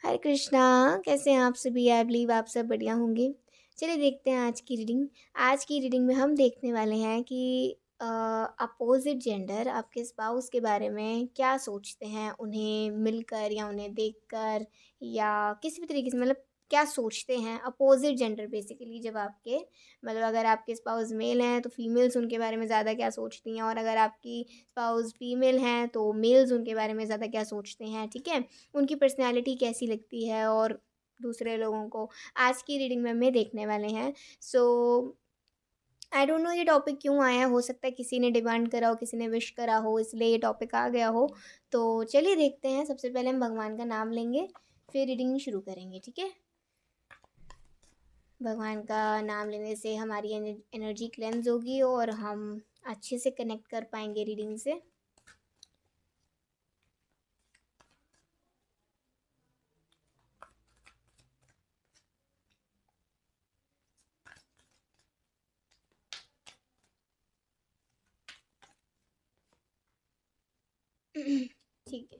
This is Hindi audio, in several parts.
हरे कृष्णा। कैसे हैं आप सभी? आई बिलीव आप सब बढ़िया होंगे। चलिए देखते हैं आज की रीडिंग। आज की रीडिंग में हम देखने वाले हैं कि अपोजिट जेंडर आपके स्पाउस के बारे में क्या सोचते हैं, उन्हें मिलकर या उन्हें देखकर या किसी भी तरीके से, मतलब क्या सोचते हैं अपोजिट जेंडर बेसिकली। जब आपके मतलब अगर आपके स्पाउस मेल हैं तो फीमेल्स उनके बारे में ज़्यादा क्या सोचती हैं, और अगर आपकी स्पाउस फीमेल हैं तो मेल्स उनके बारे में ज़्यादा क्या सोचते हैं। ठीक है, उनकी पर्सनैलिटी कैसी लगती है और दूसरे लोगों को आज की रीडिंग में हमें देखने वाले हैं। सो आई डोंट नो ये टॉपिक क्यों आया, हो सकता है किसी ने डिमांड करा हो, किसी ने विश करा हो, इसलिए ये टॉपिक आ गया हो। तो चलिए देखते हैं। सबसे पहले हम भगवान का नाम लेंगे, फिर रीडिंग शुरू करेंगे। ठीक है, भगवान का नाम लेने से हमारी एनर्जी क्लेंज होगी और हम अच्छे से कनेक्ट कर पाएंगे रीडिंग से। ठीक है,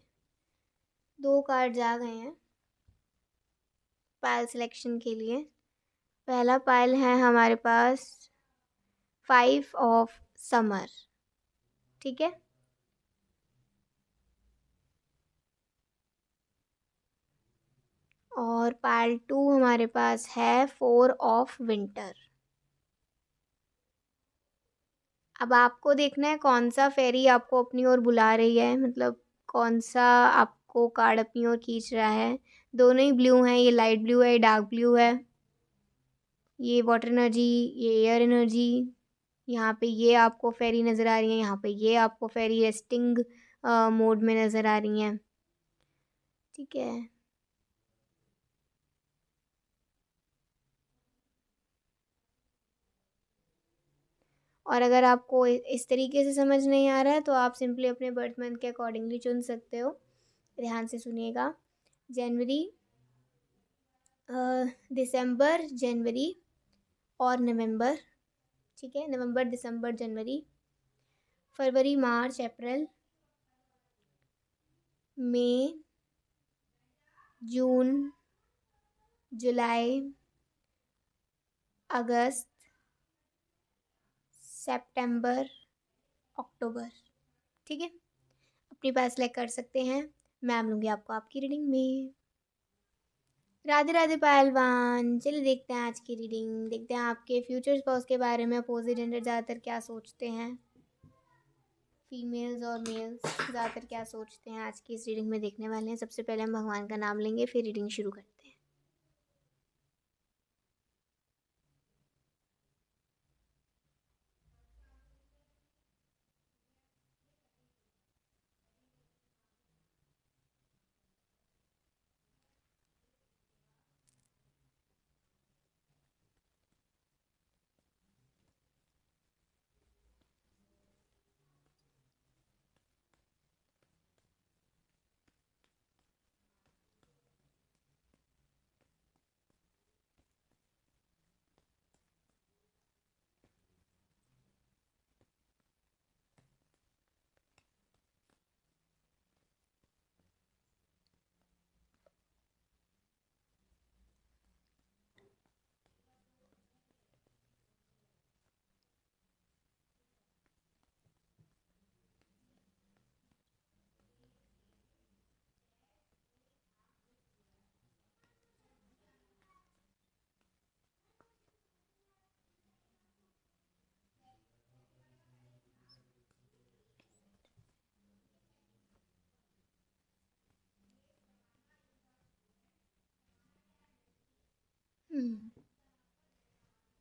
2 कार्ड्स आ गए हैं पायल सिलेक्शन के लिए। पहला पायल है हमारे पास 5 ऑफ समर। ठीक है, और पायल 2 हमारे पास है 4 ऑफ विंटर। अब आपको देखना है कौन सा फेरी आपको अपनी ओर बुला रही है, मतलब कौन सा आपको कार्ड अपनी ओर खींच रहा है। दोनों ही ब्लू हैं, ये लाइट ब्लू है, ये डार्क ब्लू है। ये वाटर एनर्जी, ये एयर एनर्जी। यहाँ पे ये आपको फेरी नज़र आ रही है, यहाँ पे ये आपको फेरी रेस्टिंग मोड में नज़र आ रही हैं। ठीक है, और अगर आपको इस तरीके से समझ नहीं आ रहा है तो आप सिंपली अपने बर्थ मंथ के अकॉर्डिंगली चुन सकते हो। ध्यान से सुनिएगा। जनवरी, दिसंबर, जनवरी और नवंबर। ठीक है, नवंबर, दिसंबर, जनवरी, फरवरी, मार्च, अप्रैल, मई, जून, जुलाई, अगस्त, सितंबर, अक्टूबर। ठीक है, अपनी पास सेलेक्ट कर सकते हैं। मैम लूँगी आपको आपकी रीडिंग में। राधे राधे पहलवान। चलिए देखते हैं आज की रीडिंग, देखते हैं आपके फ्यूचर स्पाउस के बारे में अपोजिट जेंडर ज़्यादातर क्या सोचते हैं, फीमेल्स और मेल्स ज़्यादातर क्या सोचते हैं। आज की इस रीडिंग में देखने वाले हैं। सबसे पहले हम भगवान का नाम लेंगे, फिर रीडिंग शुरू करते हैं।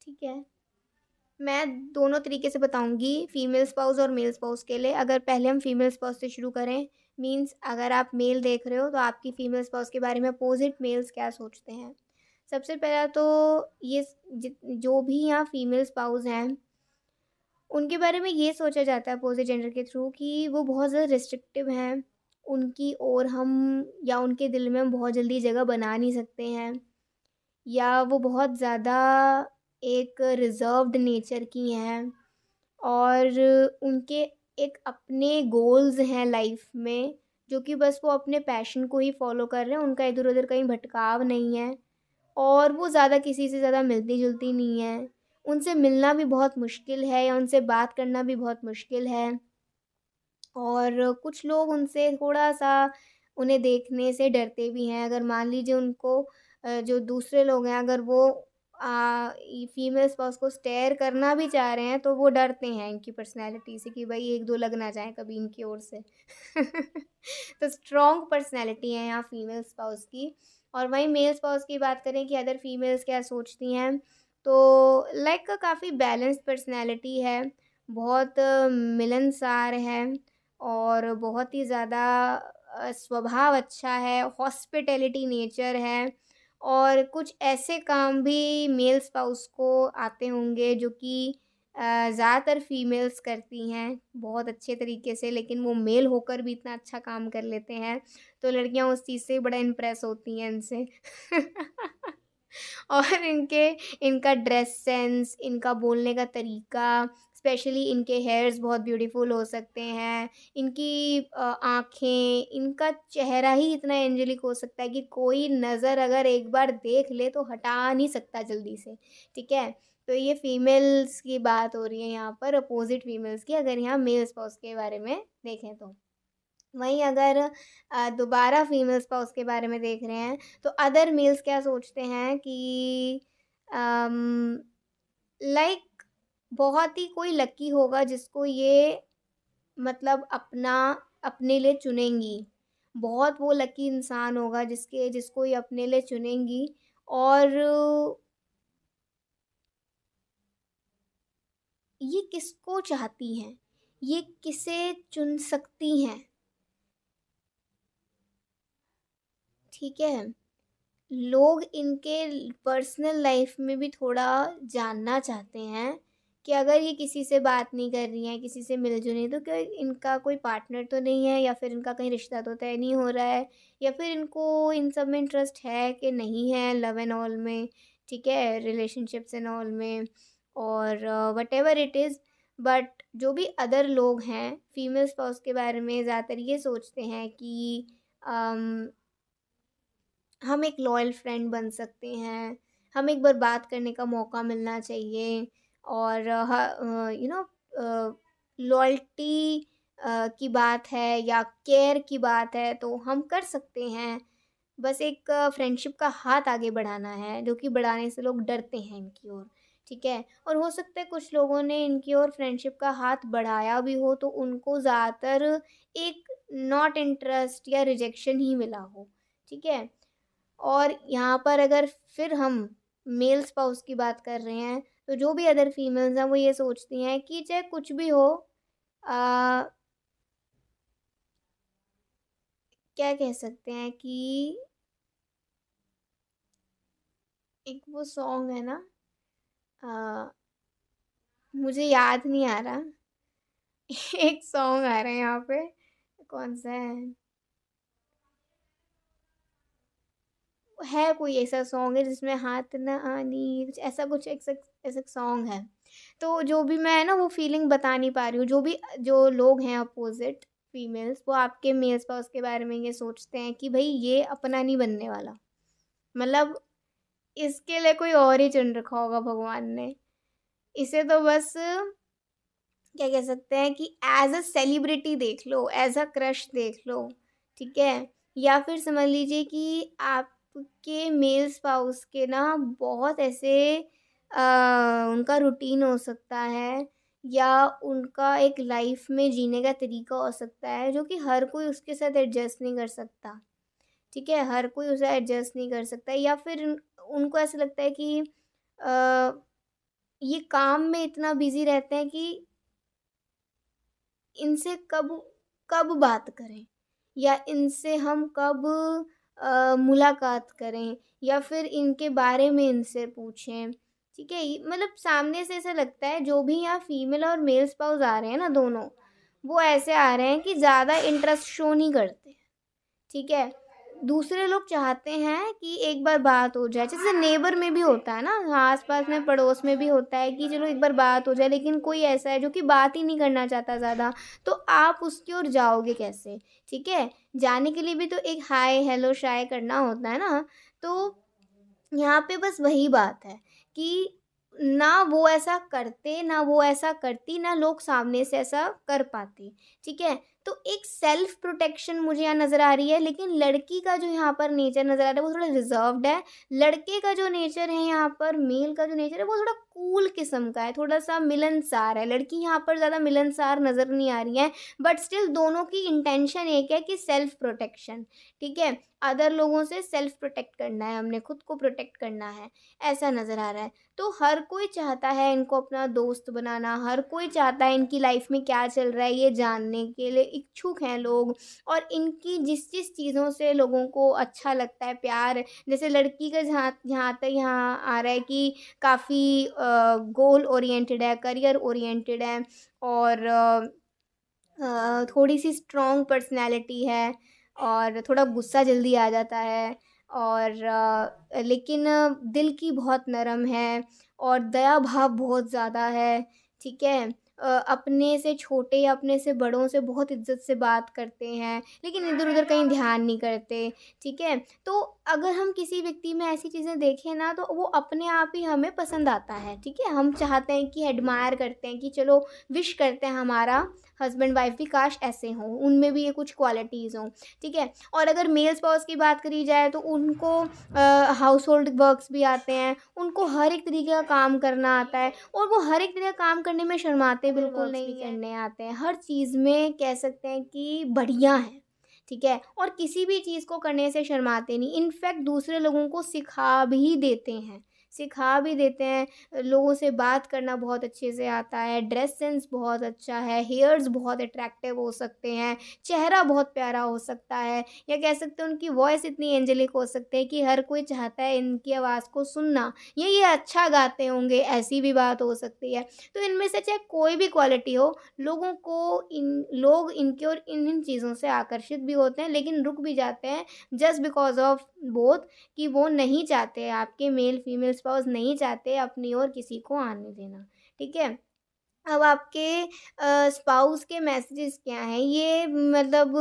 ठीक है, मैं दोनों तरीके से बताऊंगी फीमेल स्पाउस और मेल स्पाउस के लिए। अगर पहले हम फीमेल स्पाउस से शुरू करें, मींस अगर आप मेल देख रहे हो तो आपकी फीमेल स्पाउस के बारे में अपोजिट मेल्स क्या सोचते हैं। सबसे पहला तो ये जो भी यहाँ फीमेल स्पाउस हैं उनके बारे में ये सोचा जाता है अपोजिट जेंडर के थ्रू कि वो बहुत ज़्यादा रिस्ट्रिक्टिव हैं उनकी, और हम या उनके दिल में हम बहुत जल्दी जगह बना नहीं सकते हैं, या वो बहुत ज़्यादा एक रिज़र्व्ड नेचर की हैं, और उनके एक अपने गोल्स हैं लाइफ में जो कि बस वो अपने पैशन को ही फॉलो कर रहे हैं, उनका इधर उधर कहीं भटकाव नहीं है। और वो ज़्यादा किसी से ज़्यादा मिलती जुलती नहीं है, उनसे मिलना भी बहुत मुश्किल है या उनसे बात करना भी बहुत मुश्किल है। और कुछ लोग उनसे थोड़ा-सा उन्हें देखने से डरते भी हैं। अगर मान लीजिए उनको जो दूसरे लोग हैं अगर वो फीमेल स्पाउस को स्टेयर करना भी चाह रहे हैं तो वो डरते हैं इनकी पर्सनैलिटी से कि भई 1-2 लग ना जाएँ कभी इनकी ओर से। तो स्ट्रॉन्ग पर्सनैलिटी है यहाँ फीमेल स्पाउस की। और वहीं मेल स्पाउस की बात करें कि अदर फीमेल्स क्या सोचती हैं, तो लाइक काफ़ी बैलेंस्ड पर्सनैलिटी है, बहुत मिलनसार है और बहुत ही ज़्यादा स्वभाव अच्छा है, हॉस्पिटैलिटी नेचर है। और कुछ ऐसे काम भी मेल स्पाउस को आते होंगे जो कि ज़्यादातर फीमेल्स करती हैं बहुत अच्छे तरीके से, लेकिन वो मेल होकर भी इतना अच्छा काम कर लेते हैं, तो लड़कियां उस चीज़ से बड़ा इम्प्रेस होती हैं इनसे। और इनका ड्रेस सेंस, इनका बोलने का तरीका, स्पेशली इनके हेयर्स बहुत ब्यूटीफुल हो सकते हैं। इनकी आँखें, इनका चेहरा ही इतना एंजेलिक हो सकता है कि कोई नज़र अगर एक बार देख ले तो हटा नहीं सकता जल्दी से, ठीक है? तो ये फीमेल्स की बात हो रही है यहाँ पर, अपोज़िट फीमेल्स की, अगर यहाँ मेल स्पाउस के बारे में देखें तो। वहीं अगर दोबारा फीमेल स्पाउस के बारे में देख रहे हैं, तो अदर मेल्स क्या सोचते हैं कि अम, लाइक बहुत ही कोई लकी होगा जिसको ये मतलब अपने लिए चुनेंगी। बहुत वो लकी इंसान होगा जिसको ये अपने लिए चुनेंगी। और ये किसको चाहती हैं? ये किसे चुन सकती हैं? ठीक है? लोग इनके पर्सनल लाइफ में भी थोड़ा जानना चाहते हैं कि अगर ये किसी से बात नहीं कर रही हैं, किसी से मिल-जुल रही हैं, तो क्या इनका कोई पार्टनर तो नहीं है या फिर इनका कहीं रिश्ता तो तय नहीं हो रहा है या फिर इनको इन सब में इंटरेस्ट है कि नहीं है लव एंड ऑल में, ठीक है? रिलेशनशिप्स एंड ऑल में और व्हाटएवर इट इज़। बट जो भी अदर लोग हैं, फीमेल स्पाउस के बारे में ज़्यादातर ये सोचते हैं कि अम हम एक लॉयल फ्रेंड बन सकते हैं, हमें एक बार बात करने का मौका मिलना चाहिए। और यू नो लॉयल्टी की बात है या केयर की बात है तो हम कर सकते हैं। बस एक फ्रेंडशिप का हाथ आगे बढ़ाना है, जो कि बढ़ाने से लोग डरते हैं इनकी ओर, ठीक है? और हो सकता है कुछ लोगों ने इनकी ओर फ्रेंडशिप का हाथ बढ़ाया भी हो तो उनको ज़्यादातर एक नॉट इंटरेस्ट या रिजेक्शन ही मिला हो, ठीक है? और यहाँ पर अगर फिर हम मेल स्पाउस की बात कर रहे हैं, तो जो भी अदर फीमेल्स हैं वो ये सोचती हैं कि चाहे कुछ भी हो अ, क्या कह सकते हैं कि एक वो सॉन्ग है ना, अ, मुझे याद नहीं आ रहा। एक सॉन्ग आ रहा है यहाँ पे, कौन-सा है कोई ऐसा सॉन्ग है जिसमें हाथ ना आनी कुछ ऐसा कुछ ऐसा सॉन्ग है। तो जो भी मैं है ना वो फीलिंग बता नहीं पा रही हूँ। जो भी जो लोग हैं अपोज़िट फीमेल्स वो आपके मेल स्पाउस के बारे में ये सोचते हैं कि भई ये अपना नहीं बनने वाला। मतलब इसके लिए कोई और ही चुन रखा होगा भगवान ने। इसे तो बस क्या कह सकते हैं कि एज़ अ सेलिब्रिटी देख लो, एज़ अ क्रश देख लो, ठीक है? या फिर समझ लीजिए कि आपके मेल स्पाउस के ना बहुत ऐसे अ, उनका रूटीन हो सकता है या उनका एक लाइफ़ में जीने का तरीका हो सकता है, जो कि हर कोई उसके साथ एडजस्ट नहीं कर सकता, ठीक है? हर कोई उसे एडजस्ट नहीं कर सकता या फिर उनको ऐसा लगता है कि अ, ये काम में इतना बिज़ी रहते हैं कि इनसे कब कब बात करें या इनसे हम कब मुलाकात करें या फिर इनके बारे में इनसे पूछें, ठीक है? मतलब सामने से ऐसा लगता है जो भी यहाँ फीमेल और मेल स्पाउस आ रहे हैं ना दोनों, वो ऐसे आ रहे हैं कि ज़्यादा इंटरेस्ट शो नहीं करते, ठीक है? दूसरे लोग चाहते हैं कि एक बार बात हो जाए, जैसे नेबर में भी होता है ना, आस-पास में पड़ोस में भी होता है कि चलो एक बार बात हो जाए, लेकिन कोई ऐसा है जो कि बात ही नहीं करना चाहता ज़्यादा, तो आप उसकी ओर जाओगे कैसे? ठीक है? जाने के लिए भी तो एक हाय, हेलो, शाय करना होता है ना, तो यहाँ पे बस वही बात है कि ना वो ऐसा करते, ना वो ऐसा करती, ना लोग सामने से ऐसा कर पाते, ठीक है? तो एक सेल्फ प्रोटेक्शन मुझे यहाँ नज़र आ रही है, लेकिन लड़की का जो यहाँ पर नेचर नज़र आ रहा है वो थोड़ा रिज़र्व्ड है। लड़के का जो नेचर है यहाँ पर, मेल का जो नेचर है वो थोड़ा कूल किस्म का है, थोड़ा-सा मिलनसार है। लड़की यहाँ पर ज़्यादा मिलनसार नज़र नहीं आ रही है, बट स्टिल दोनों की इंटेंशन एक है कि सेल्फ प्रोटेक्शन, ठीक है? अदर लोगों से सेल्फ प्रोटेक्ट करना है, हमने खुद को प्रोटेक्ट करना है, ऐसा नज़र आ रहा है। तो हर कोई चाहता है इनको अपना दोस्त बनाना, हर कोई चाहता है इनकी लाइफ में क्या चल रहा है ये जानने के लिए इच्छुक हैं लोग, और इनकी जिस-जिस चीज़ों से लोगों को अच्छा लगता है, प्यार, जैसे लड़की का जहाँ जहाँ तक यहाँ आ रहा है कि काफ़ी गोल ओरिएंटेड है, करियर ओरिएंटेड है, और थोड़ी-सी स्ट्रॉन्ग पर्सनैलिटी है, और थोड़ा गुस्सा जल्दी आ जाता है, और लेकिन दिल की बहुत नरम है, और दया भाव बहुत ज़्यादा है, ठीक है? अपने से छोटे या अपने से बड़ों से बहुत इज़्ज़त से बात करते हैं, लेकिन इधर-उधर कहीं ध्यान नहीं करते, ठीक है? तो अगर हम किसी व्यक्ति में ऐसी चीज़ें देखें ना, तो वो अपने आप ही हमें पसंद आता है, ठीक है? हम चाहते हैं कि एडमायर करते हैं कि चलो विश करते हैं हमारा हस्बैंड वाइफ भी काश ऐसे हों, उनमें भी ये कुछ क्वालिटीज़ हों, ठीक है? और अगर मेल स्पाउस की बात करी जाए तो उनको हाउस होल्ड वर्क्स भी आते हैं, उनको हर एक तरीके का काम करना आता है, और वो हर एक तरह का काम करने में शर्माते बिल्कुल नहीं हैं, करने आते हैं, हर चीज़ में कह सकते हैं कि बढ़िया हैं, ठीक है? और किसी भी चीज़ को करने से शर्माते नहीं, इनफैक्ट दूसरे लोगों को सिखा भी देते हैं। लोगों से बात करना बहुत अच्छे से आता है, ड्रेस सेंस बहुत अच्छा है, हेयर्स बहुत अट्रैक्टिव हो सकते हैं, चेहरा बहुत प्यारा हो सकता है, या कह सकते हैं उनकी वॉइस इतनी एंजेलिक हो सकती है कि हर कोई चाहता है इनकी आवाज़ को सुनना, या ये अच्छा गाते होंगे, ऐसी भी बात हो सकती है। तो इनमें से चाहे कोई भी क्वालिटी हो, लोग इनकी ओर इन-इन चीज़ों से आकर्षित भी होते हैं, लेकिन रुक भी जाते हैं जस्ट बिकॉज़ ऑफ बोथ, कि वो नहीं चाहते, आपके मेल फीमेल स्पाउस नहीं चाहते अपनी ओर किसी को आने देना, ठीक है? अब आपके स्पाउस के मैसेजेस क्या हैं? ये मतलब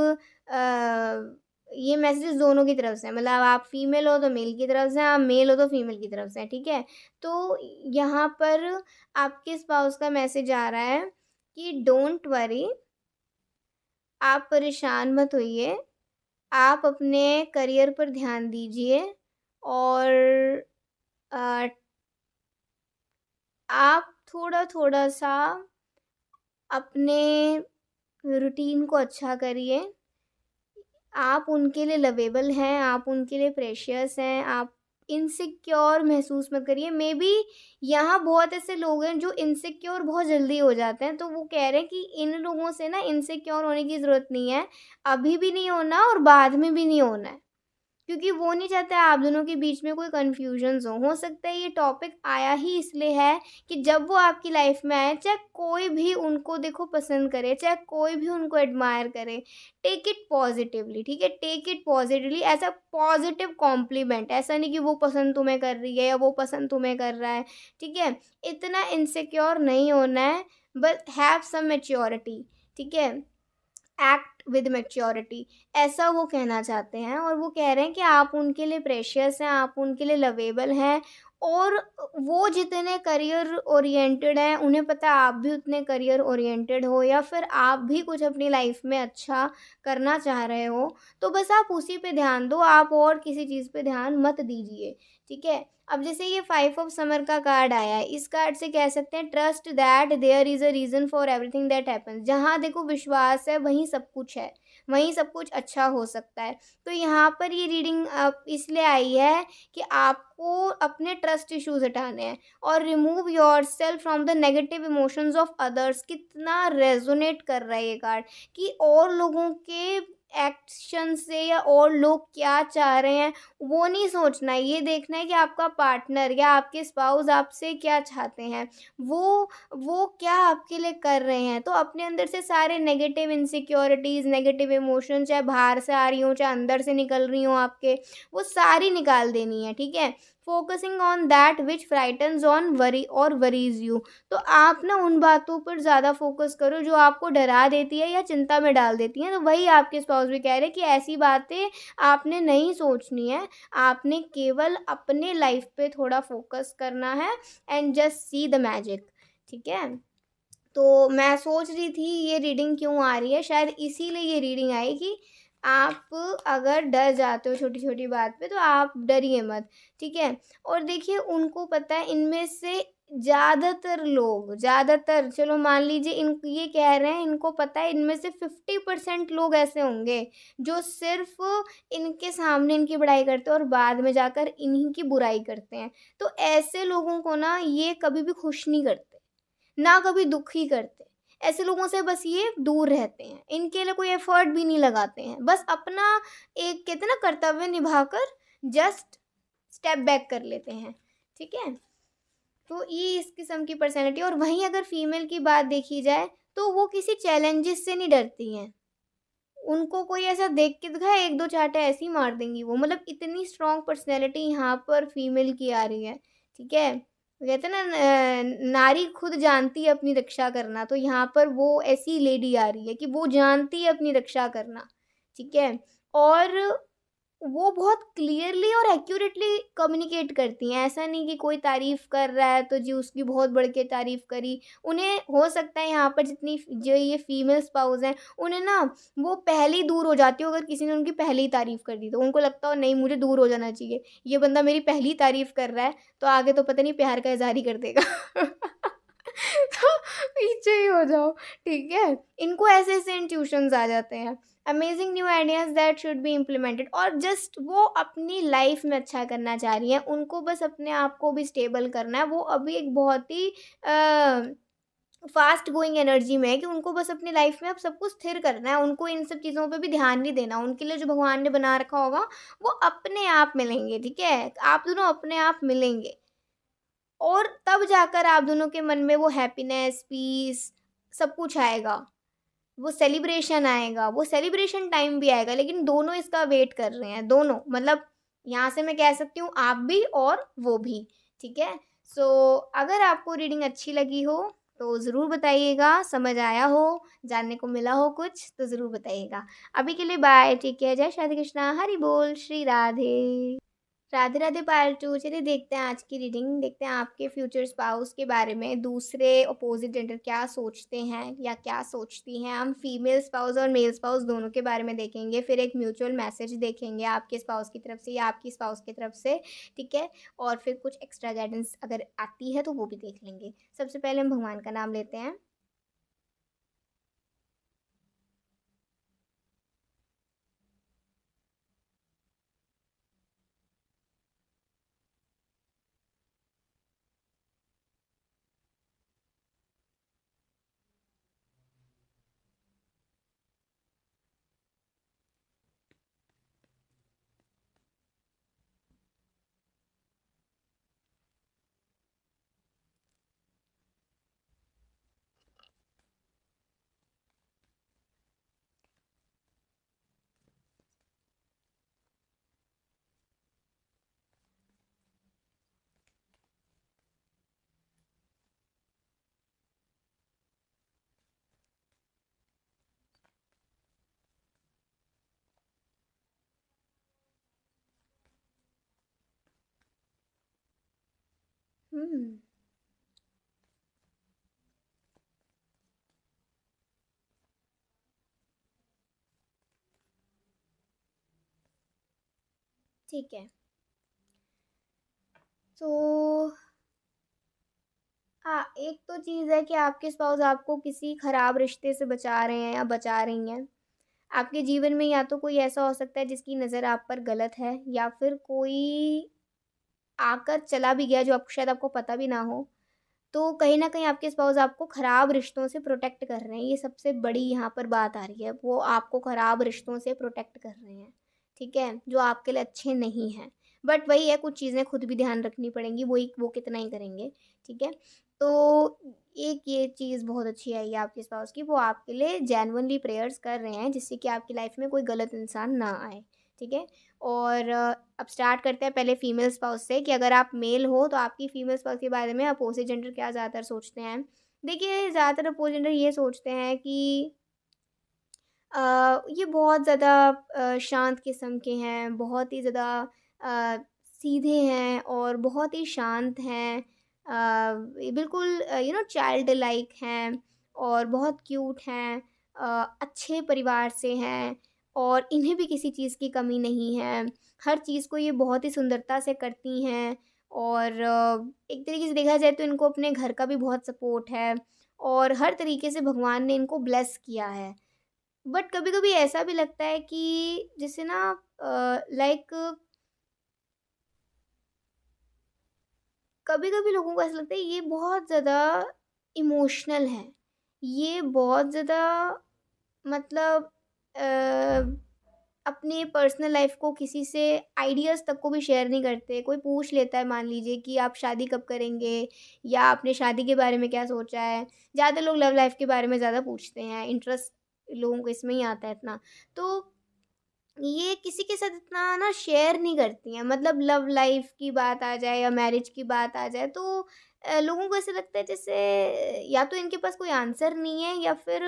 ये मैसेजेस दोनों की तरफ से हैं, मतलब आप फीमेल हो तो मेल की तरफ से, आप मेल हो तो फीमेल की तरफ से, ठीक है? तो यहाँ पर आपके स्पाउस का मैसेज आ रहा है कि डोंट वरी, आप परेशान मत होइए, आप अपने करियर पर ध्यान दीजिए, और अ, आप थोड़ा-थोड़ा सा अपने रूटीन को अच्छा करिए। आप उनके लिए लवेबल हैं, आप उनके लिए प्रेशियस हैं, आप इनसिक्योर महसूस मत करिए। मेबी यहाँ बहुत ऐसे लोग हैं जो इनसिक्योर बहुत जल्दी हो जाते हैं, तो वो कह रहे हैं कि इन लोगों से ना इनसिक्योर होने की ज़रूरत नहीं है, अभी भी नहीं होना और बाद में भी नहीं होना है। क्योंकि वो नहीं चाहता आप दोनों के बीच में कोई कन्फ्यूजन्स हो सकता है ये टॉपिक आया ही इसलिए है कि जब वो आपकी लाइफ में आए, चाहे कोई भी उनको देखो पसंद करे, चाहे कोई भी उनको एडमायर करे, टेक इट पॉजिटिवली, ठीक है? Take it positively as a positive compliment, ऐसा नहीं कि वो पसंद तुम्हें कर रही है या वो पसंद तुम्हें कर रहा है, ठीक है? इतना इनसिक्योर नहीं होना है, बट हैव सम मैच्योरिटी, ठीक है? एक्ट विद मैच्योरिटी, ऐसा वो कहना चाहते हैं, और वो कह रहे हैं कि आप उनके लिए प्रेशियस हैं, आप उनके लिए लवेबल हैं, और वो जितने करियर ओरिएंटेड हैं, उन्हें पता है आप भी उतने करियर ओरिएंटेड हो, या फिर आप भी कुछ अपनी लाइफ में अच्छा करना चाह रहे हो, तो बस आप उसी पे ध्यान दो, आप और किसी चीज़ पे ध्यान मत दीजिए, ठीक है? अब जैसे ये 5 ऑफ समर का कार्ड आया है, इस कार्ड से कह सकते हैं trust that there is a reason for everything that happens, जहाँ देखो विश्वास है वहीं सब कुछ है, वहीं सब कुछ अच्छा हो सकता है। तो यहाँ पर ये रीडिंग इसलिए आई है कि आपको अपने ट्रस्ट इश्यूज़ हटाने हैं, और remove yourself from the negative emotions of others. कितना रेज़ोनेट कर रहा है ये कार्ड, कि और लोगों के एक्शन से या और लोग क्या चाह रहे हैं वो नहीं सोचना है। ये देखना है कि आपका पार्टनर या आपके स्पाउस आपसे क्या चाहते हैं, वो क्या आपके लिए कर रहे हैं। तो अपने अंदर से सारे नेगेटिव इनसिक्योरिटीज़, नेगेटिव इमोशन, चाहे बाहर से आ रही हों चाहे अंदर से निकल रही हों आपके, वो सारी निकाल देनी है, ठीक है। Focusing on that which frightens on worry or worries you. तो आप ना उन बातों पर ज़्यादा फोकस करो जो आपको डरा देती है या चिंता में डाल देती हैं। तो वही आपके स्पाउस भी कह रहे हैं कि ऐसी बातें आपने नहीं सोचनी है, आपने केवल अपने लाइफ पे थोड़ा फोकस करना है and just see the magic, ठीक है। तो मैं सोच रही थी ये रीडिंग क्यों आ रही है, शायद इसीलिए ये रीडिंग आई कि आप अगर डर जाते हो छोटी छोटी बात पे तो आप डरिए मत, ठीक है। और देखिए उनको पता है, इनमें से ज़्यादातर चलो मान लीजिए इन ये कह रहे हैं इनको पता है इनमें से 50% लोग ऐसे होंगे जो सिर्फ इनके सामने इनकी बड़ाई करते हैं और बाद में जाकर इन्हीं की बुराई करते हैं। तो ऐसे लोगों को ना ये कभी भी खुश नहीं करते, ना कभी दुखी करते। ऐसे लोगों से बस ये दूर रहते हैं, इनके लिए कोई एफर्ट भी नहीं लगाते हैं, बस अपना एक कहते हैं ना कर्तव्य निभाकर जस्ट स्टेप बैक कर लेते हैं, ठीक है। तो ये इस किस्म की पर्सनैलिटी। और वहीं अगर फीमेल की बात देखी जाए तो वो किसी चैलेंजेस से नहीं डरती हैं। उनको कोई ऐसा देख के दिखाए एक दो चांटे ऐसे ही मार देंगी वो, मतलब इतनी स्ट्रॉन्ग पर्सनैलिटी यहाँ पर फीमेल की आ रही है, ठीक है। कहते हैं ना नारी खुद जानती है अपनी रक्षा करना, तो यहाँ पर वो ऐसी लेडी आ रही है कि वो जानती है अपनी रक्षा करना, ठीक है। और वो बहुत क्लियरली और एक्यूरेटली कम्युनिकेट करती हैं। ऐसा नहीं कि कोई तारीफ़ कर रहा है तो जी उसकी बहुत बढ़ के तारीफ़ करी। उन्हें हो सकता है यहाँ पर जितनी जो ये फीमेल स्पाउस हैं उन्हें ना वो पहले ही दूर हो जाती हो अगर किसी ने उनकी पहले ही तारीफ़ कर दी तो। उनको लगता हो नहीं मुझे दूर हो जाना चाहिए, ये बंदा मेरी पहली तारीफ़ कर रहा है तो आगे तो पता नहीं प्यार का इज़हार ही कर देगा। तो पीछे ही हो जाओ, ठीक है। इनको ऐसे-ऐसे इंट्यूशंस आ जाते हैं। Amazing new ideas that should be implemented. और जस्ट वो अपनी लाइफ में अच्छा करना चाह रही हैं, उनको बस अपने आप को भी स्टेबल करना है। वो अभी एक बहुत ही फास्ट गोइंग एनर्जी में है कि उनको बस अपनी लाइफ में अब सब कुछ स्थिर करना है, उनको इन सब चीज़ों पे भी ध्यान नहीं देना। उनके लिए जो भगवान ने बना रखा होगा वो अपने आप मिलेंगे, ठीक है। आप दोनों अपने आप मिलेंगे और तब जाकर आप दोनों के मन में वो हैप्पीनेस, पीस सब कुछ आएगा। वो सेलिब्रेशन आएगा, वो सेलिब्रेशन टाइम भी आएगा, लेकिन दोनों इसका वेट कर रहे हैं, दोनों। मतलब यहाँ से मैं कह सकती हूँ आप भी और वो भी, ठीक है। सो अगर आपको रीडिंग अच्छी लगी हो तो ज़रूर बताइएगा, समझ आया हो, जानने को मिला हो कुछ तो ज़रूर बताइएगा। अभी के लिए बाय, टेक केयर, जय श्री कृष्णा, हरि बोल, श्री राधे। राधे राधे पार्टू। चलिए देखते हैं आज की रीडिंग, देखते हैं आपके फ्यूचर स्पाउस के बारे में, दूसरे अपोजिट जेंडर क्या सोचते हैं या क्या सोचती हैं। हम फीमेल स्पाउस और मेल स्पाउस दोनों के बारे में देखेंगे, फिर एक म्यूचुअल मैसेज देखेंगे आपके स्पाउस की तरफ से या आपकी स्पाउस की तरफ से, ठीक है। और फिर कुछ एक्स्ट्रा गाइडेंस अगर आती है तो वो भी देख लेंगे। सबसे पहले हम भगवान का नाम लेते हैं। हम्म, ठीक है। तो हाँ, एक तो चीज़ है कि आपके स्पाउस आपको किसी खराब रिश्ते से बचा रहे हैं या बचा रही हैं। आपके जीवन में या तो कोई ऐसा हो सकता है जिसकी नज़र आप पर गलत है, या फिर कोई आकर चला भी गया जो आप शायद आपको पता भी ना हो। तो कहीं न कहीं आपके स्पाउस आपको ख़राब रिश्तों से प्रोटेक्ट कर रहे हैं, ये सबसे बड़ी यहाँ पर बात आ रही है। वो आपको ख़राब रिश्तों से प्रोटेक्ट कर रहे हैं, ठीक है? जो आपके लिए अच्छे नहीं हैं। बट वही है, कुछ चीज़ें खुद भी ध्यान रखनी पड़ेंगी, वो कितना ही करेंगे, ठीक है? तो एक ये चीज़ बहुत अच्छी आई है आपके स्पाउस की, वो आपके लिए जेन्युइनली प्रेयर्स कर रहे हैं, जिससे कि आपकी लाइफ़ में कोई गलत इंसान ना आए, ठीक है? और अब स्टार्ट करते हैं पहले फीमेल स्पाउस से कि अगर आप मेल हो तो आपकी फीमेल स्पाउस के बारे में अपोज़िट जेंडर क्या ज़्यादातर सोचते हैं। देखिए, ज़्यादातर अपोज़िट जेंडर ये सोचते हैं कि ये बहुत ज़्यादा शांत किस्म के हैं, बहुत ही ज़्यादा अ, सीधे हैं और बहुत ही शांत हैं। ये बिल्कुल चाइल्ड लाइक हैं और बहुत क्यूट हैं, अच्छे परिवार से हैं और इन्हें भी किसी चीज़ की कमी नहीं है। हर चीज़ को ये बहुत ही सुंदरता से करती हैं और एक तरीके से देखा जाए तो इनको अपने घर का भी बहुत सपोर्ट है और हर तरीके से भगवान ने इनको ब्लेस किया है। बट कभी-कभी ऐसा भी लगता है कि जैसे ना लाइक कभी-कभी लोगों को ऐसा लगता है ये बहुत ज़्यादा इमोशनल है। ये बहुत ज़्यादा मतलब अ, अपने पर्सनल लाइफ़ को किसी से आइडियाज़ तक को भी शेयर नहीं करते। कोई पूछ लेता है मान लीजिए कि आप शादी कब करेंगे या आपने शादी के बारे में क्या सोचा है? ज़्यादा लोग लव लाइफ़ के बारे में ज़्यादा पूछते हैं, इंटरेस्ट लोगों को इसमें ही आता है इतना। तो ये किसी के साथ इतना ना शेयर नहीं करती हैं, मतलब लव लाइफ की बात आ जाए या मैरिज की बात आ जाए तो लोगों को ऐसा लगता है जैसे या तो इनके पास कोई आंसर नहीं है या फिर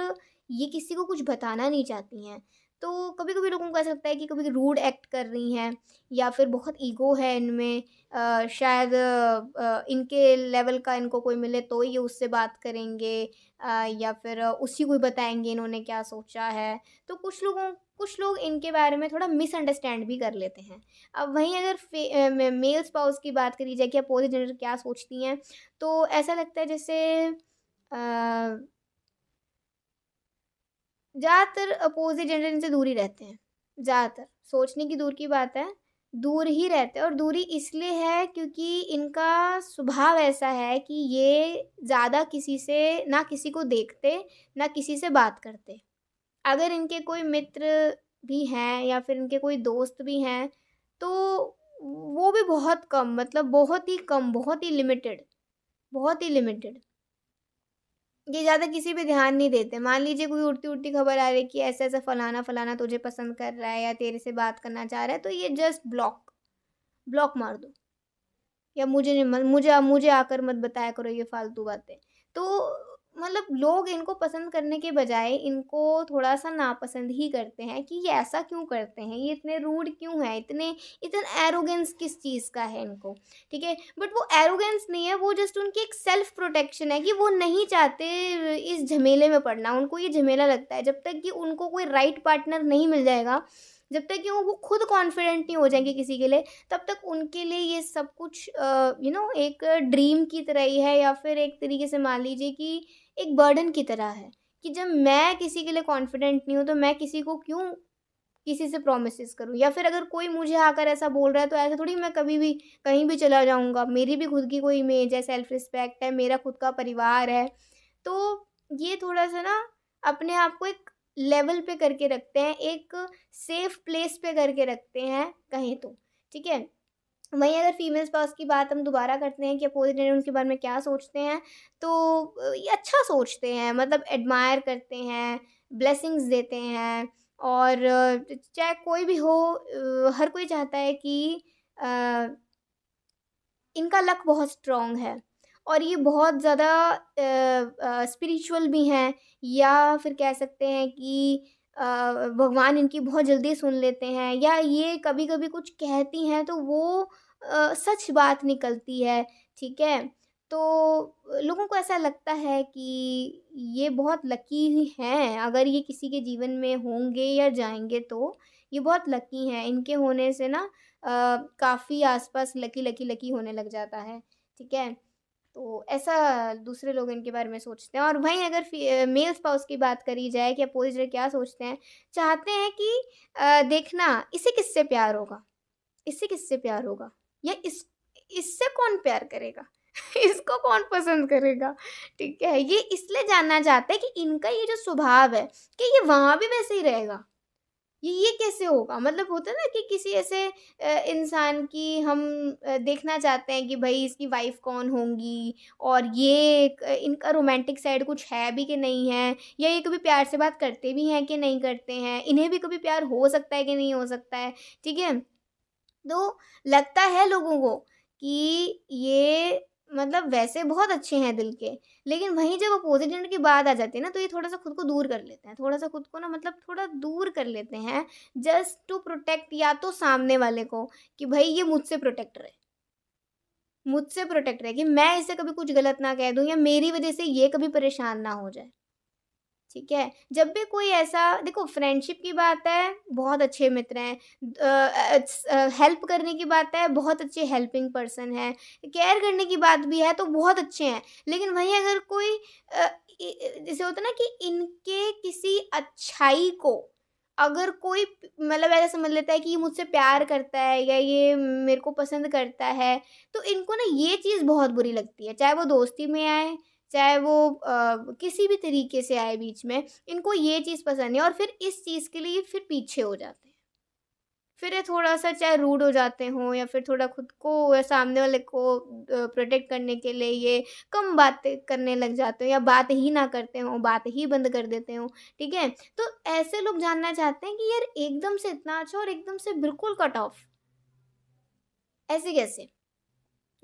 ये किसी को कुछ बताना नहीं चाहती हैं। तो कभी-कभी लोगों को ऐसा लगता है कि कभी रूड एक्ट कर रही हैं या फिर बहुत ईगो है इनमें, शायद इनके लेवल का इनको कोई मिले तो ये उससे बात करेंगे, या फिर उसी को ही बताएँगे इन्होंने क्या सोचा है। तो कुछ लोग इनके बारे में थोड़ा मिसअंडरस्टैंड भी कर लेते हैं। अब वहीं अगर मेल स्पाउस की बात करी जाए कि अपोज़िट जेंडर क्या सोचती हैं, तो ऐसा लगता है जैसे ज़्यादातर अपोज़िट जेंडर इनसे दूर ही रहते हैं, ज़्यादातर। सोचने की दूर की बात है, दूर ही रहते हैं और दूरी इसलिए है क्योंकि इनका स्वभाव ऐसा है कि ये ज़्यादा किसी से ना किसी को देखते, ना किसी से बात करते। अगर इनके कोई मित्र भी हैं या फिर इनके कोई दोस्त भी हैं, तो वो भी बहुत कम, मतलब बहुत ही कम, बहुत ही लिमिटेड, बहुत ही लिमिटेड। ये ज़्यादा किसी पे ध्यान नहीं देते। मान लीजिए कोई उड़ती-उड़ती खबर आ रही है कि ऐसा-ऐसा फलाना-फलाना तुझे पसंद कर रहा है या तेरे से बात करना चाह रहा है, तो ये जस्ट ब्लॉक, ब्लॉक मार दो। या मुझे नहीं मुझे आकर मत बताया करो ये फ़ालतू बातें। तो मतलब लोग इनको पसंद करने के बजाय इनको थोड़ा-सा नापसंद ही करते हैं कि ये ऐसा क्यों करते हैं? ये इतने रूड क्यों हैं? इतना एरोगेंस किस चीज़ का है इनको? ठीक है? बट वो एरोगेंस नहीं है, वो जस्ट उनकी एक सेल्फ प्रोटेक्शन है कि वो नहीं चाहते इस झमेले में पड़ना। उनको ये झमेला लगता है जब तक कि उनको कोई राइट पार्टनर नहीं मिल जाएगा, जब तक कि वो खुद कॉन्फिडेंट नहीं हो जाएँगे किसी के लिए, तब तक उनके लिए ये सब कुछ एक ड्रीम की तरह ही है या फिर एक तरीके से मान लीजिए कि एक बर्डन की तरह है, कि जब मैं किसी के लिए कॉन्फिडेंट नहीं हूँ, तो मैं किसी को क्यों किसी से प्रॉमिसेस करूँ या फिर अगर कोई मुझे आकर ऐसा बोल रहा है, तो ऐसा थोड़ी मैं कभी भी कहीं भी चला जाऊँगा। मेरी भी खुद की कोई इमेज है, सेल्फ रिस्पेक्ट है, मेरा खुद का परिवार है। तो ये थोड़ा-सा ना अपने आप को एक लेवल पे करके रखते हैं, एक सेफ प्लेस पे करके रखते हैं कहें तो, ठीक है? वहीं अगर फीमेल स्पाउस की बात हम दोबारा करते हैं कि अपोज़िट जेंडर उनके बारे में क्या सोचते हैं, तो ये अच्छा सोचते हैं, मतलब एडमायर करते हैं, ब्लेसिंग्स देते हैं और चाहे कोई भी हो, हर कोई चाहता है कि अ, इनका लक बहुत स्ट्रॉन्ग है और ये बहुत ज़्यादा स्पिरिचुअल भी हैं या फिर कह सकते हैं कि भगवान इनकी बहुत जल्दी सुन लेते हैं या ये कभी-कभी कुछ कहती हैं तो वो सच बात निकलती है, ठीक है? तो लोगों को ऐसा लगता है कि ये बहुत लकी हैं, अगर ये किसी के जीवन में होंगे या जाएँगे तो, ये बहुत लकी हैं। इनके होने से ना काफ़ी आस-पास लकी होने लग जाता है, ठीक है? तो ऐसा दूसरे लोग इनके बारे में सोचते हैं और वहीं अगर मेल स्पाउस की बात करी जाए कि अपोज़िट क्या सोचते हैं, चाहते हैं कि देखना इसे किससे प्यार होगा, इससे किससे प्यार होगा या इससे कौन प्यार करेगा? इसको कौन पसंद करेगा? ठीक है, ये इसलिए जानना चाहते हैं कि इनका ये जो स्वभाव है, कि ये वहाँ भी वैसे ही रहेगा। ये कैसे होगा? मतलब होता है ना कि किसी ऐसे इंसान की हम देखना चाहते हैं कि भई इसकी वाइफ़ कौन होंगी, और ये इनका रोमांटिक साइड कुछ है भी कि नहीं है, या ये कभी प्यार से बात करते भी हैं कि नहीं करते हैं, इन्हें भी कभी प्यार हो सकता है कि नहीं हो सकता है, ठीक है? तो लगता है लोगों को कि ये मतलब वैसे बहुत अच्छे हैं दिल के, लेकिन वहीं जब अपोज़िट जेंडर की बात आ जाती है ना, तो ये थोड़ा-सा खुद को दूर कर लेते हैं। थोड़ा-सा खुद को ना मतलब थोड़ा दूर कर लेते हैं, जस्ट टू प्रोटेक्ट या तो सामने वाले को, कि भई ये मुझसे प्रोटेक्ट रहे कि मैं इसे कभी कुछ गलत ना कह दूँ, या मेरी वज़ह से ये कभी परेशान ना हो जाए। ठीक है? जब भी कोई ऐसा देखो, फ्रेंडशिप की बात है, बहुत अच्छे मित्र हैं। हेल्प करने की बात है, बहुत अच्छे हेल्पिंग पर्सन हैं। केयर करने की बात भी है तो बहुत अच्छे हैं। लेकिन वहीं अगर कोई जैसे होता है ना कि इनके किसी अच्छाई को अगर कोई मतलब ऐसा समझ लेता है कि ये मुझसे प्यार करता है या ये मेरे को पसंद करता है, तो इनको ना ये चीज़ बहुत बुरी लगती है। चाहे वो दोस्ती में आए, चाहे वो किसी भी तरीके से आए बीच में, इनको ये चीज़ पसंद नहीं है, और फिर इस चीज़ के लिए ये फिर पीछे हो जाते हैं। फिर ये थोड़ा-सा चाहे रूड हो जाते हों, या फिर थोड़ा खुद को या सामने वाले को प्रोटेक्ट करने के लिए ये कम बातें करने लग जाते हो, या बात ही ना करते हों, बात ही बंद कर देते हों, ठीक है? तो ऐसे लोग जानना चाहते हैं कि यार एकदम से इतना अच्छा और एकदम से बिल्कुल कट ऑफ, ऐसे कैसे?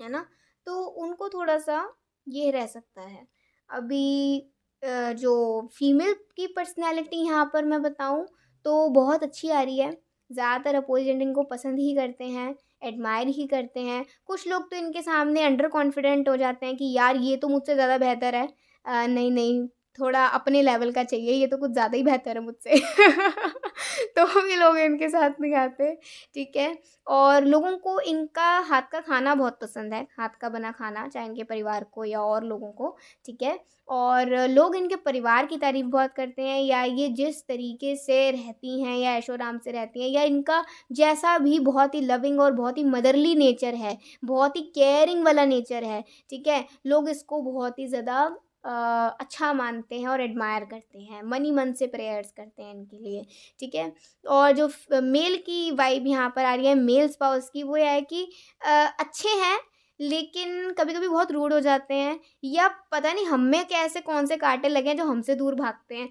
है ना? तो उनको थोड़ा-सा ये रह सकता है। अभी जो फीमेल की पर्सनैलिटी यहाँ पर मैं बताऊँ तो बहुत अच्छी आ रही है। ज़्यादातर अपोज़िट जेंडर इनको पसंद ही करते हैं, एडमायर ही करते हैं। कुछ लोग तो इनके सामने अंडर कॉन्फिडेंट हो जाते हैं कि यार ये तो मुझसे ज़्यादा बेहतर है। नहीं, नहीं, थोड़ा अपने लेवल का चाहिए, ये तो कुछ ज़्यादा ही बेहतर है मुझसे। तो भी लोग इनके साथ नहीं आते, ठीक है? और लोगों को इनका हाथ का खाना बहुत पसंद है, हाथ का बना खाना, चाहे इनके परिवार को या और लोगों को, ठीक है? और लोग इनके परिवार की तारीफ़ बहुत करते हैं, या ये जिस तरीके से रहती हैं या ऐशो-आराम से रहती हैं, या इनका जैसा भी बहुत ही लविंग और बहुत ही मदरली नेचर है, बहुत ही केयरिंग वाला नेचर है, ठीक है? लोग इसको बहुत ही ज़्यादा अच्छा मानते हैं और एडमायर करते हैं, मन ही मन से प्रेयर्स करते हैं इनके लिए, ठीक है? और जो मेल की वाइब यहाँ पर आ रही है, मेल स्पाउस की, वो ये है कि अच्छे हैं, लेकिन कभी-कभी बहुत रूड हो जाते हैं, या पता नहीं हम में क्या ऐसे कौन से कांटे लगे हैं जो हमसे दूर भागते हैं।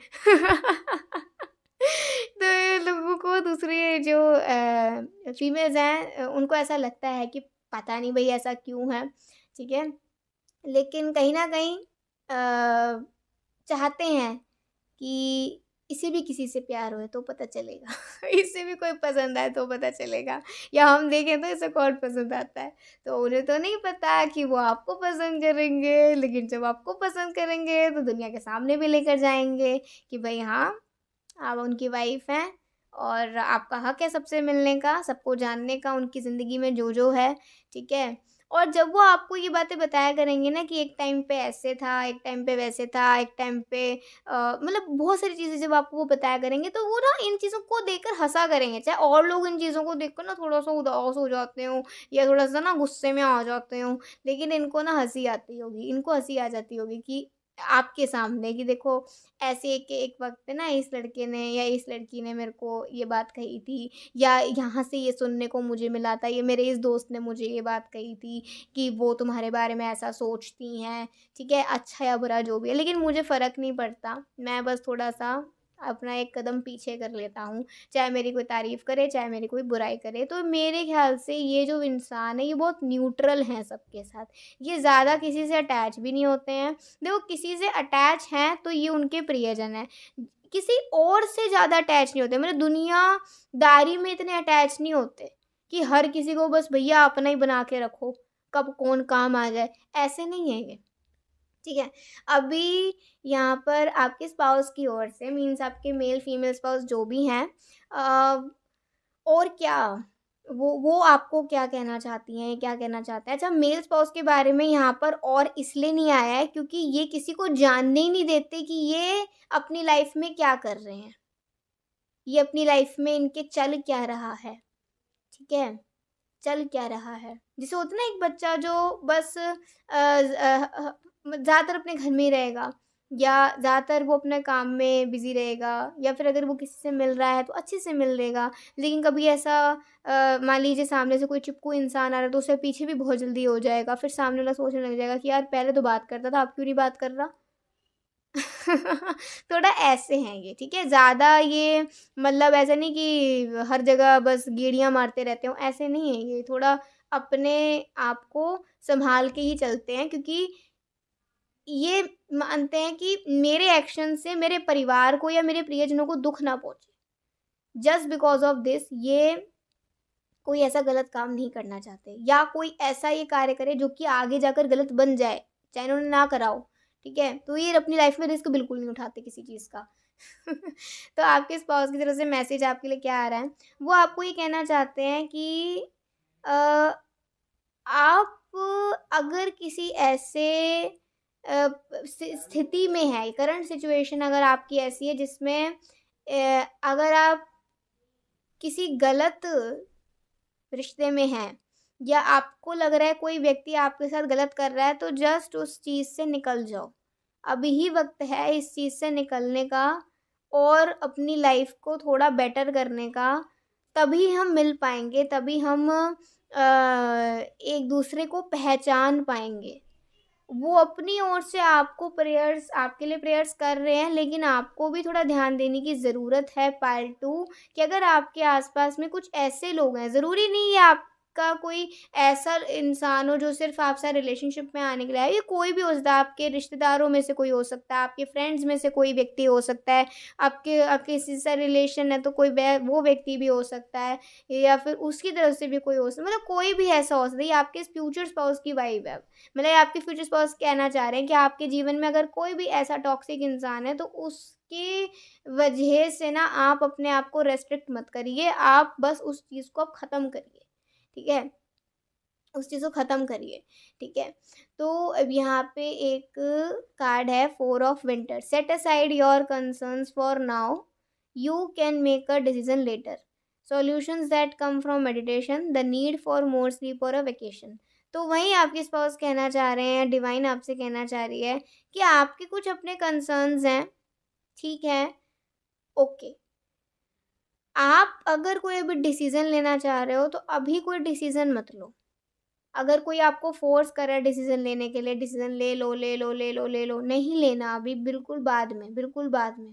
तो ये लोगों को दूसरी जो फीमेल्स हैं, उनको ऐसा लगता है कि पता नहीं भई ऐसा क्यों है, ठीक है? लेकिन कहीं न कहीं चाहते हैं कि इसे भी किसी से प्यार होए तो पता चलेगा। इसे भी कोई पसंद आए तो पता चलेगा, या हम देखें तो इसे कौन पसंद आता है। तो उन्हें तो नहीं पता कि वो आपको पसंद करेंगे, लेकिन जब आपको पसंद करेंगे तो दुनिया के सामने भी लेकर जाएँगे कि भई हाँ, आप उनकी वाइफ़ हैं और आपका हक है सबसे मिलने का, सबको जानने का, उनकी ज़िंदगी में जो-जो है, ठीक है? और जब वो आपको ये बातें बताया करेंगे ना कि एक टाइम पे ऐसे था, एक टाइम पे वैसे था, एक टाइम पे मतलब बहुत सारी चीज़ें जब आपको वो बताया करेंगे, तो वो ना इन चीज़ों को देखकर हँसा करेंगे। चाहे और लोग इन चीज़ों को देखकर ना थोड़ा-सा उदास हो जाते हों, या थोड़ा-सा ना गुस्से में आ जाते हों, लेकिन इनको ना हँसी आती होगी, इनको हँसी आ जाती होगी कि आपके सामने कि देखो ऐसे एक एक वक़्त पे ना इस लड़के ने या इस लड़की ने मेरे को ये बात कही थी, या यहाँ से ये सुनने को मुझे मिला था, ये मेरे इस दोस्त ने मुझे ये बात कही थी कि वो तुम्हारे बारे में ऐसा सोचती हैं, ठीक है? अच्छा या बुरा जो भी है, लेकिन मुझे फ़र्क नहीं पड़ता। मैं बस थोड़ा-सा अपना एक कदम पीछे कर लेता हूँ। चाहे मेरी कोई तारीफ़ करे, चाहे मेरी कोई बुराई करे। तो मेरे ख़्याल से ये जो इंसान है, ये बहुत न्यूट्रल हैं सबके साथ। ये ज़्यादा किसी से अटैच भी नहीं होते हैं। देखो किसी से अटैच हैं तो ये उनके प्रियजन हैं। किसी और से ज़्यादा अटैच नहीं होते, मतलब दुनियादारी में इतने अटैच नहीं होते कि हर किसी को बस भैया अपना ही बना के रखो, कब कौन काम आ जाए, ऐसे नहीं है ये, ठीक है? अभी यहाँ पर आपके स्पाउस की ओर से मीन्स आपके मेल फीमेल स्पाउस जो भी हैं अ, और क्या वो आपको क्या कहना चाहती हैं, क्या कहना चाहते हैं? अच्छा, मेल स्पाउस के बारे में यहाँ पर और इसलिए नहीं आया है क्योंकि ये किसी को जानने ही नहीं देते कि ये अपनी लाइफ़ में क्या कर रहे हैं। ये अपनी लाइफ़ में इनके चल क्या रहा है, ठीक है? चल क्या रहा है। जैसे होता है ना एक बच्चा जो बस ज़्यादातर अपने घर में ही रहेगा, या ज़्यादातर वो अपने काम में बिज़ी रहेगा, या फिर अगर वो किसी से मिल रहा है तो अच्छे से मिल लेगा। लेकिन कभी ऐसा मान लीजिए सामने से कोई चिपकू इंसान आ रहा है तो उससे पीछे भी बहुत जल्दी हो जाएगा। फिर सामने वाला सोचने लग जाएगा कि यार पहले तो बात करता था, अब क्यों नहीं बात कर रहा? थोड़ा ऐसे हैं ये, ठीक है? ज़्यादा ये मतलब ऐसा नहीं कि हर जगह बस गेड़ियाँ मारते रहते हों, ऐसे नहीं है ये। थोड़ा अपने आप को सँभाल के ही चलते हैं, क्योंकि ये मानते हैं कि मेरे एक्शन से मेरे परिवार को या मेरे प्रियजनों को दुःख ना पहुँचे। जस्ट बिकॉज़ ऑफ दिस ये कोई ऐसा गलत काम नहीं करना चाहते, या कोई ऐसा ये कार्य करे जो कि आगे जाकर गलत बन जाए, चाहे उन्होंने ना करा हो, ठीक है? तो ये अपनी लाइफ़ में रिस्क बिल्कुल नहीं उठाते किसी चीज़ का। तो आपके स्पाउस की तरफ से मैसेज आपके लिए क्या आ रहा है? वो आपको ये कहना चाहते हैं कि अ, आप अगर किसी ऐसे स्थिति में है, करंट सिचुएशन अगर आपकी ऐसी है जिसमें अगर आप किसी गलत रिश्ते में हैं, या आपको लग रहा है कोई व्यक्ति आपके साथ गलत कर रहा है, तो जस्ट उस चीज़ से निकल जाओ। अभी ही वक्त है इस चीज़ से निकलने का और अपनी लाइफ को थोड़ा बेटर करने का। तभी हम मिल पाएंगे, तभी हम एक दूसरे को पहचान पाएंगे। वो अपनी ओर से आपको प्रेयर्स, आपके लिए प्रेयर्स कर रहे हैं, लेकिन आपको भी थोड़ा ध्यान देने की ज़रूरत है पार्ट 2, कि अगर आपके आसपास में कुछ ऐसे लोग हैं, ज़रूरी नहीं है आपका कोई ऐसा इंसान हो जो सिर्फ आपसे रिलेशनशिप में आने के लिए आए। ये कोई भी हो सकता है, आपके रिश्तेदारों में से कोई हो सकता है, आपके फ्रेंड्स में से कोई व्यक्ति हो सकता है, आपके किसी से रिलेशन है तो कोई वो व्यक्ति भी हो सकता है, या फिर उसकी तरफ से भी कोई हो सकता है, मतलब कोई भी ऐसा हो सकता है। ये आपके फ्यूचर स्पाउस की वाइब है। मतलब आपके फ्यूचर स्पाउस कहना चाह रहे हैं कि आपके जीवन में अगर कोई भी ऐसा टॉक्सिक इंसान है तो उसकी वजह से ना आप अपने आप को रेस्ट्रिक्ट मत करिए, आप बस उस चीज़ को आप ख़त्म करिए, ठीक है? उस चीज़ को ख़त्म करिए, ठीक है? तो अब यहाँ पे एक कार्ड है, 4 of winter. Set aside your concerns for now, you can make a decision later. Solutions that come from meditation, the need for more sleep और अ वेकेशन। तो वहीं आपके स्पाउस कहना चाह रहे हैं, डिवाइन आपसे कहना चाह रही है कि आपके कुछ अपने कंसर्न्स हैं, ठीक है? ओके। आप अगर कोई अभी डिसीज़न लेना चाह रहे हो तो अभी कोई डिसीज़न मत लो। अगर कोई आपको फ़ोर्स कर रहा है डिसीज़न लेने के लिए, डिसीज़न ले लो, ले लो, ले लो, ले लो, नहीं लेना अभी, बिल्कुल बाद में, बिल्कुल बाद में।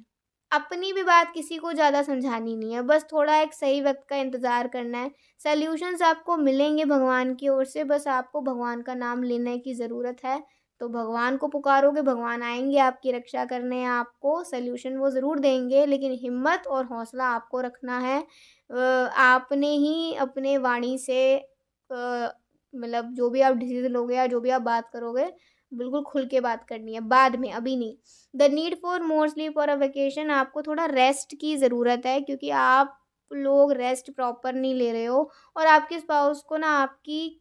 अपनी भी बात किसी को ज़्यादा समझानी नहीं है, बस थोड़ा एक सही वक़्त का इंतज़ार करना है। सॉल्यूशंस आपको मिलेंगे भगवान की ओर से, बस आपको भगवान का नाम लेने की ज़रूरत है। तो भगवान को पुकारोगे, भगवान आएँगे आपकी रक्षा करने, आपको सॉल्यूशन वो ज़रूर देंगे, लेकिन हिम्मत और हौसला आपको रखना है। आपने ही अपने वाणी से मतलब जो भी आप डिसीज़न लोगे या जो भी आप बात करोगे, बिल्कुल खुल के बात करनी है, बाद में, अभी नहीं। The need for more sleep और अ वेकेशन, आपको थोड़ा रेस्ट की ज़रूरत है, क्योंकि आप लोग रेस्ट प्रॉपर नहीं ले रहे हो, और आपके स्पाउस को ना आपकी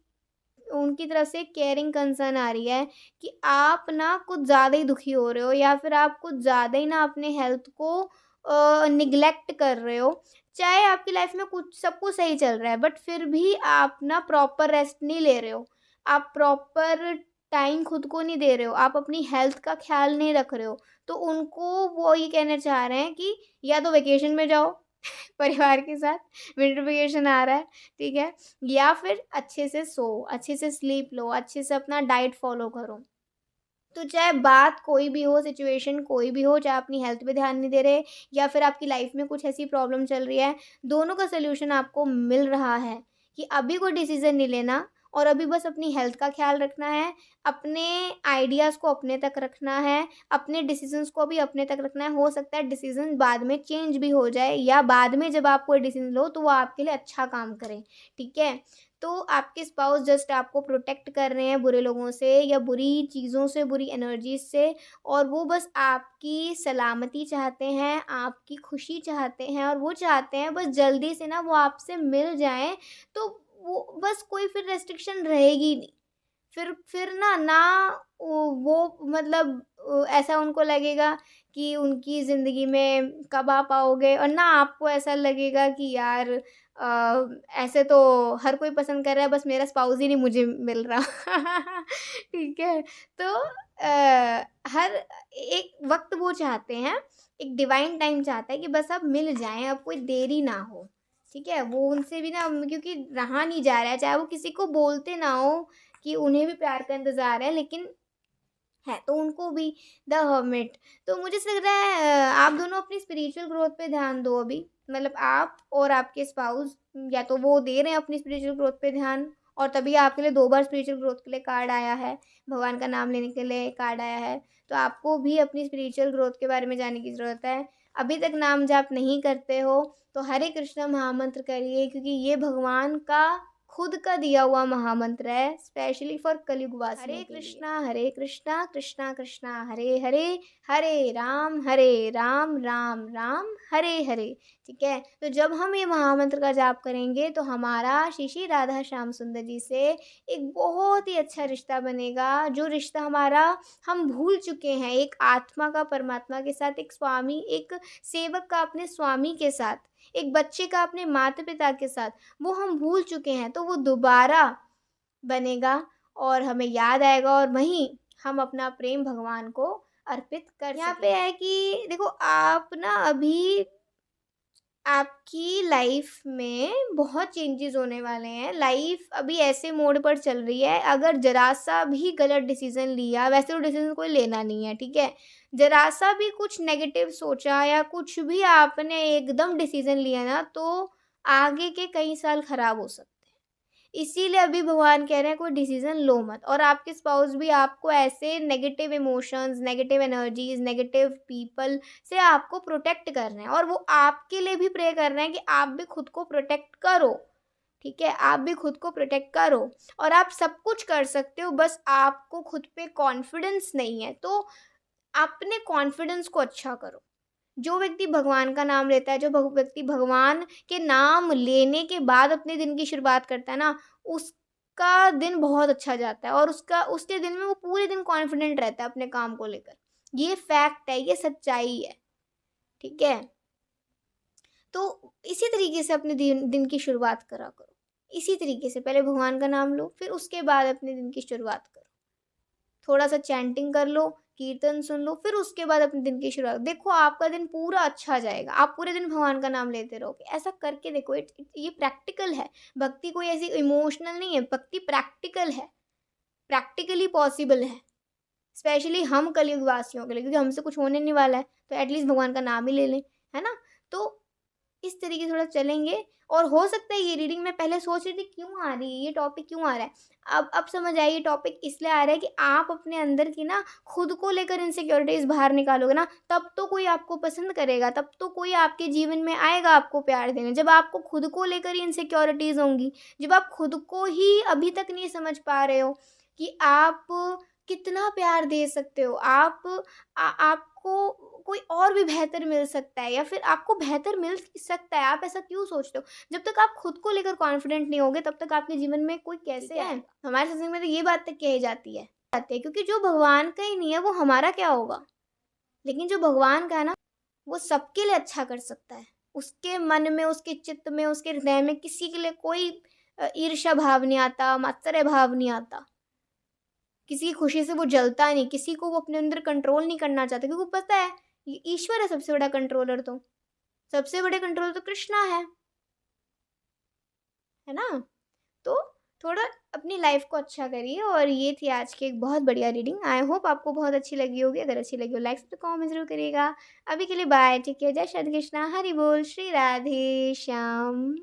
उनकी तरफ से केयरिंग कंसर्न आ रही है कि आप ना कुछ ज़्यादा ही दुखी हो रहे हो, या फिर आप कुछ ज़्यादा ही ना अपने हेल्थ को निग्लेक्ट कर रहे हो। चाहे आपकी लाइफ में कुछ सब कुछ सही चल रहा है, बट फिर भी आप ना प्रॉपर रेस्ट नहीं ले रहे हो। आप प्रॉपर टाइम खुद को नहीं दे रहे हो, आप अपनी हेल्थ का ख़्याल नहीं रख रहे हो। तो उनको वो ये कहना चाह रहे हैं कि या तो वेकेशन में जाओ परिवार के साथ, विंटर वेकेशन आ रहा है, ठीक है? या फिर अच्छे से सो, अच्छे से स्लीप लो, अच्छे से अपना डाइट फ़ॉलो करो। तो चाहे बात कोई भी हो, सिचुएशन कोई भी हो, चाहे अपनी हेल्थ पे ध्यान नहीं दे रहे, या फिर आपकी लाइफ में कुछ ऐसी प्रॉब्लम चल रही है, दोनों का सॉल्यूशन आपको मिल रहा है कि अभी कोई डिसीज़न नहीं लेना, और अभी बस अपनी हेल्थ का ख़्याल रखना है, अपने आइडियाज़ को अपने तक रखना है, अपने डिसीज़न्स को भी अपने तक रखना है। हो सकता है डिसीज़न बाद में चेंज भी हो जाए, या बाद में जब आप कोई डिसीज़न लो तो वो आपके लिए अच्छा काम करे, ठीक है? तो आपके स्पाउस जस्ट आपको प्रोटेक्ट कर रहे हैं बुरे लोगों से या बुरी चीज़ों से, बुरी एनर्जीज़ से, और वो बस आपकी सलामती चाहते हैं, आपकी खुशी चाहते हैं, और वो चाहते हैं बस जल्दी से ना वो आपसे मिल जाएँ, तो वो बस कोई फिर रेस्ट्रिक्शन रहेगी नहीं। फिर ना ना वो मतलब ऐसा उनको लगेगा कि उनकी ज़िंदगी में कब आ पाओगे, और ना आपको ऐसा लगेगा कि यार ऐसे तो हर कोई पसंद कर रहा है, बस मेरा स्पाउस ही नहीं मुझे मिल रहा। ठीक है? तो हर एक वक़्त वो चाहते हैं, एक डिवाइन टाइम चाहता है कि बस अब मिल जाएँ, अब कोई देरी ना हो। ठीक है? वो उनसे भी ना, क्योंकि रहा नहीं जा रहा है, चाहे वो किसी को बोलते ना हो कि उन्हें भी प्यार का इंतज़ार है, लेकिन है तो उनको भी। द हर्मिट, तो मुझे ऐसा लग रहा है आप दोनों अपनी स्पिरिचुअल ग्रोथ पे ध्यान दो अभी। मतलब आप और आपके स्पाउस, या तो वो दे रहे हैं अपनी स्पिरिचुअल ग्रोथ पे ध्यान, और तभी आपके लिए 2 बार स्पिरिचुअल ग्रोथ के लिए कार्ड आया है, भगवान का नाम लेने के लिए कार्ड आया है। तो आपको भी अपनी स्पिरिचुअल ग्रोथ के बारे में जानने की ज़रूरत है। अभी तक नाम जाप नहीं करते हो, तो हरे कृष्णा महामंत्र करिए, क्योंकि ये भगवान का खुद का दिया हुआ महामंत्र है, स्पेशली फॉर कलयुग वासियों के लिए। हरे कृष्णा कृष्णा कृष्णा हरे हरे, हरे राम राम राम हरे हरे। ठीक है? तो जब हम ये महामंत्र का जाप करेंगे तो हमारा श्री श्री राधा श्याम सुंदर जी से एक बहुत ही अच्छा रिश्ता बनेगा, जो रिश्ता हमारा हम भूल चुके हैं, एक आत्मा का परमात्मा के साथ, एक स्वामी, एक सेवक का अपने स्वामी के साथ, एक बच्चे का अपने माता पिता के साथ, वो हम भूल चुके हैं। तो वो दोबारा बनेगा और हमें याद आएगा, और वहीं हम अपना प्रेम भगवान को अर्पित कर यहाँ पे है कि देखो, आप ना अभी आपकी लाइफ में बहुत चेंजेस होने वाले हैं। लाइफ अभी ऐसे मोड पर चल रही है, अगर ज़रा सा भी गलत डिसीज़न लिया, वैसे तो डिसीज़न कोई लेना नहीं है, ठीक है? ज़रा सा भी कुछ नेगेटिव सोचा या कुछ भी आपने एकदम डिसीज़न लिया ना, तो आगे के कई साल खराब हो सकते हैं। इसीलिए अभी भगवान कह रहे हैं कोई डिसीज़न लो मत, और आपके स्पाउस भी आपको ऐसे negative emotions, negative energies, negative people से आपको प्रोटेक्ट कर रहे हैं, और वो आपके लिए भी प्रे कर रहे हैं कि आप भी खुद को प्रोटेक्ट करो। ठीक है? आप भी खुद को प्रोटेक्ट करो, और आप सब कुछ कर सकते हो, बस आपको खुद पे कॉन्फिडेंस नहीं है, तो अपने कॉन्फिडेंस को अच्छा करो। जो व्यक्ति भगवान का नाम लेता है, जो व्यक्ति भगवान के नाम लेने के बाद अपने दिन की शुरुआत करता है ना, उसका दिन बहुत अच्छा जाता है, और उसके दिन में वो पूरे दिन कॉन्फिडेंट रहता है अपने काम को लेकर। ये फैक्ट है, ये सच्चाई है। ठीक है? तो इसी तरीके से अपने दिन की शुरुआत करा करो। इसी तरीके से पहले भगवान का नाम लो, फिर उसके बाद अपने दिन की शुरुआत करो। थोड़ा-सा चैंटिंग कर लो, कीर्तन सुन लो, फिर उसके बाद अपने दिन की शुरुआत। देखो, आपका दिन पूरा अच्छा जाएगा। आप पूरे दिन भगवान का नाम लेते रहोगे। ऐसा करके देखो, ये प्रैक्टिकल है। भक्ति कोई ऐसी इमोशनल नहीं है, भक्ति प्रैक्टिकल है, प्रैक्टिकली पॉसिबल है। स्पेशली हम कलयुग वासियों के लिए, क्योंकि हमसे कुछ होने नहीं वाला है, तो एटलीस्ट भगवान का नाम ही ले लें, है ना? तो इस तरीके से थोड़ा चलेंगे, और हो सकता है ये रीडिंग मैं पहले सोच रही थी क्यों आ रही है, ये टॉपिक क्यों आ रहा है। अब समझ आई, ये टॉपिक इसलिए आ रहा है कि आप अपने अंदर की ना खुद को लेकर इनसिक्योरिटीज़ बाहर निकालोगे ना, तब तो कोई आपको पसंद करेगा, तब तो कोई आपके जीवन में आएगा आपको प्यार देने। जब आपको खुद को लेकर ही इनसिक्योरिटीज़ होंगी, जब आप खुद को ही अभी तक नहीं समझ पा रहे हो कि आप कितना प्यार दे सकते हो, आपको कोई और भी बेहतर मिल सकता है, या फिर आपको बेहतर मिल सकता है, आप ऐसा क्यों सोचते हो? जब तक आप खुद को लेकर कॉन्फिडेंट नहीं होगे, तब तक आपके जीवन में कोई कैसे आएगा? हमारे सत्संग में तो ये बात तक कही जाती है, क्योंकि जो भगवान का ही नहीं है, वो हमारा क्या होगा? लेकिन जो भगवान का है ना, वो सबके लिए अच्छा कर सकता है। उसके मन में, उसके चित्त में, उसके हृदय में किसी के लिए कोई ईर्ष्या भाव नहीं आता, मात्सर्य भाव नहीं आता। किसी की खुशी से वो जलता नहीं, किसी को वो अपने अंदर कंट्रोल नहीं करना चाहता, क्योंकि वो पता है ये ईश्वर है सबसे बड़ा कंट्रोलर, तो सबसे बड़े कंट्रोलर तो कृष्णा है ना? तो थोड़ा अपनी लाइफ को अच्छा करिए, और ये थी आज की एक बहुत बढ़िया रीडिंग। आई होप आपको बहुत अच्छी लगी होगी। अगर अच्छी लगी हो, लाइक तो कमेंट जरूर करिएगा। अभी के लिए बाय, ठीक है? जय श्री कृष्णा, हरि बोल, श्री राधे श्याम।